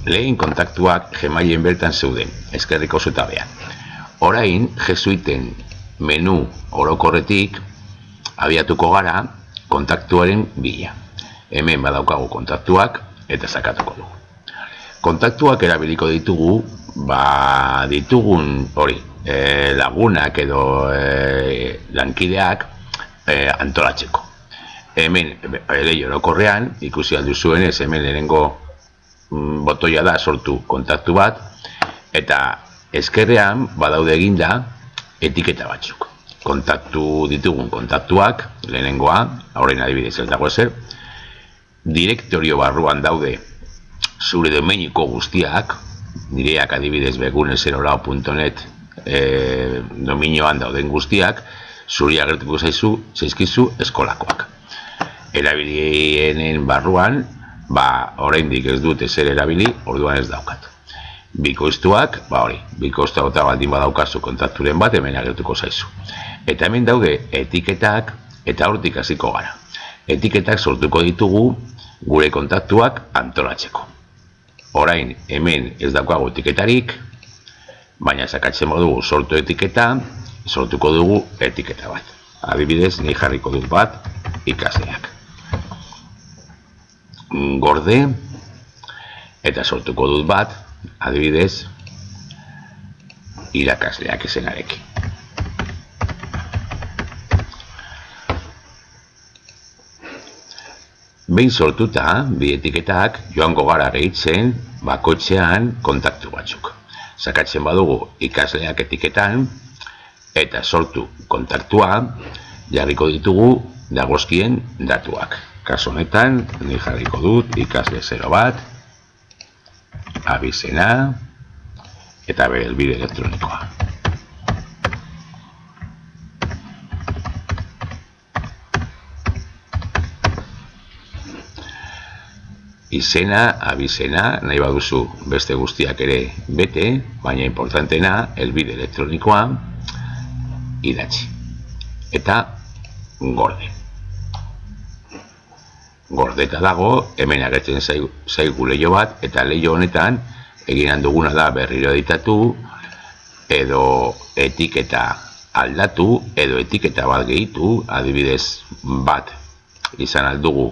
Lehen kontaktuak Gmailen bertan zeuden, Ezkerreko zutabean. Orain, jesuiten menu orokorretik abiatuko gara kontaktuaren bila. Hemen badaukagu kontaktuak eta sakatuko dugu. Kontaktuak erabiliko ditugu, ditugun lagunak edo lankideak antolatzeko. Hemen, lehen orokorrean, ikusi alduzuenez, hemen lehenengo botoia da sortu kontaktu bat, eta ezkerrean badaude eginda etiketa batzuk. Ditugun kontaktuak, lehenengoa, horrein adibidez ez dago ezer, direktorio barruan daude zure domeiniko guztiak, nireak adibidez beguneserolao.net dominioan dauden guztiak, zuri agertuko zaizkizu eskolakoak. Erabilienen barruan, oraindik ez dut ezer erabili, orduan ez daukat. Bikoiztuak, bikoiztua eta baldin badaukazu kontakturen bat, hemen agertuko zaizu. Eta hemen daude etiketak, eta hortik hasiko gara. Etiketak sortuko ditugu gure kontaktuak antolatzeko. Orain, hemen ez daukagu etiketarik, baina sakatzen badugu sortu etiketa, sortuko dugu etiketa bat. Adibidez, ni jarriko dut bat, ikasleak. Gorde, eta sortuko dut bat, adibidez, irakasleak izenarekin. Behin sortuta, bi etiketak joango gara gehitzen bakoitzean kontaktu batzuk. Sakatzen badugu ikasleak etiketan, eta sortu kontaktua jarriko ditugu dagozkien datuak. Kasu honetan, ni jarriko dut ikasle 01, abizena, eta bere helbide elektronikoa. Izena, abizena, nahi baduzu beste guztiak ere bete, baina importantena, helbide elektronikoa, idatzi. Eta gorde. Gordeta dago, hemen agertzen zaigu leiho bat, eta leiho honetan egin duguna da berriro editatu, edo etiketa aldatu, edo etiketa bat gehitu, adibidez bat izan aldugu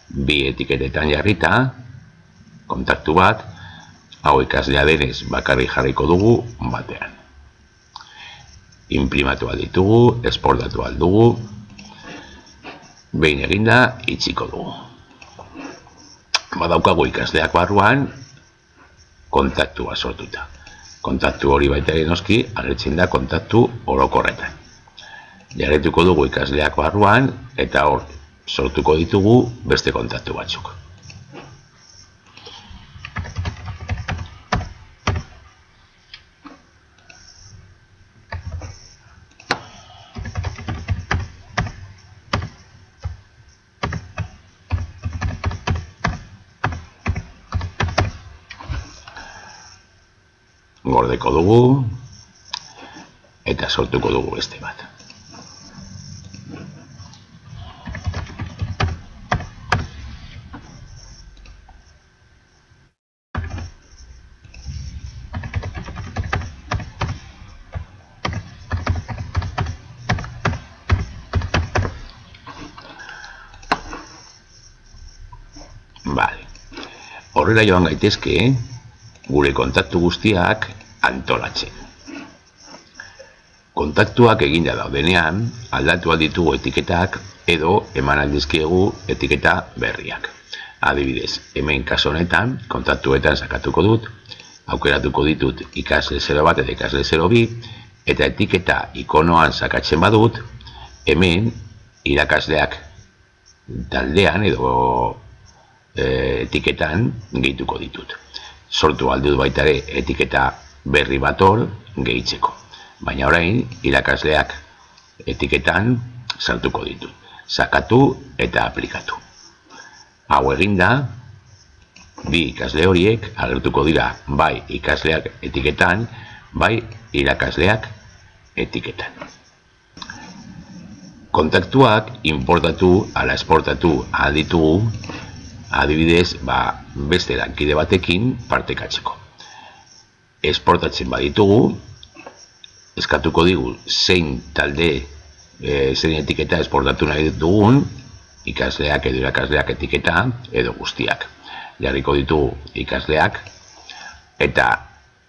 bi etiketetan jarrita, kontaktu bat, hau ikaslea denez bakarrik jarriko dugu batean. Inprimatu alditugu, esportatu aldugu, behin eginda itxiko dugu. Badaukagu ikasleak barruan kontaktua sortuta. Kontaktu hori baita ere noski agertzen da kontaktu orokorretan. Jarretuko dugu ikasleak barruan eta hor sortuko ditugu beste kontaktu batzuk. Gordeko dugu eta sortuko dugu beste bat. Horrela joan gaitezke, gure kontaktu guztiak antolatzen. Kontaktuak eginda daudenean, aldatu ditugu etiketak edo eman aldizkiegu etiketa berriak. Adibidez, hemen kasu honetan, kontaktuetan sakatuko dut, aukeratuko ditut ikasle 01 eta ikasle 02, eta etiketa ikonoan sakatzen badut, hemen irakasleak taldean edo etiketan gehituko ditut. Sortu aldut baita ere etiketa berri bat hor gehitzeko. Baina orain irakasleak etiketan sartuko ditut. Sakatu eta aplikatu. Hau eginda, bi ikasle horiek agertuko dira bai ikasleak etiketan, bai irakasleak etiketan. Kontaktuak importatu ala esportatu alditugu adibidez, beste lankide batekin partekatzeko. Esportatzen baditugu, eskatuko digu zein talde, zein etiketa esportatu nahi dugun, ikasleak edo irakasleak etiketa edo guztiak. Jarriko ditugu ikasleak, eta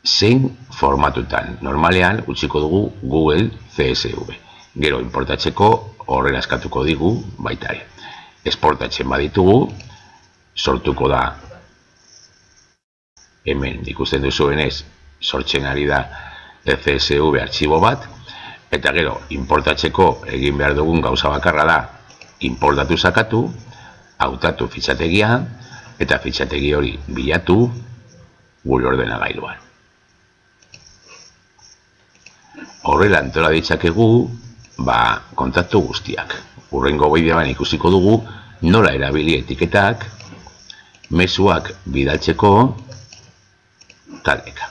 zein formatutan. Normalean utziko dugu Google CSV. Gero importatzeko horrela eskatuko digu baita ere. Esportatzen baditugu, sortuko da, hemen ikusten duzuenez, sortzen ari da CSV artxibo bat, eta gero importatzeko egin behar dugun gauza bakarra da, importatu sakatu, hautatu fitxategia, eta fitxategi hori bilatu gure ordenagailuan. Horrela antola ditzakegu kontaktu guztiak. Hurrengo bideoan ikusiko dugu nola erabili etiketak, mezuak bidaltzeko taldeka.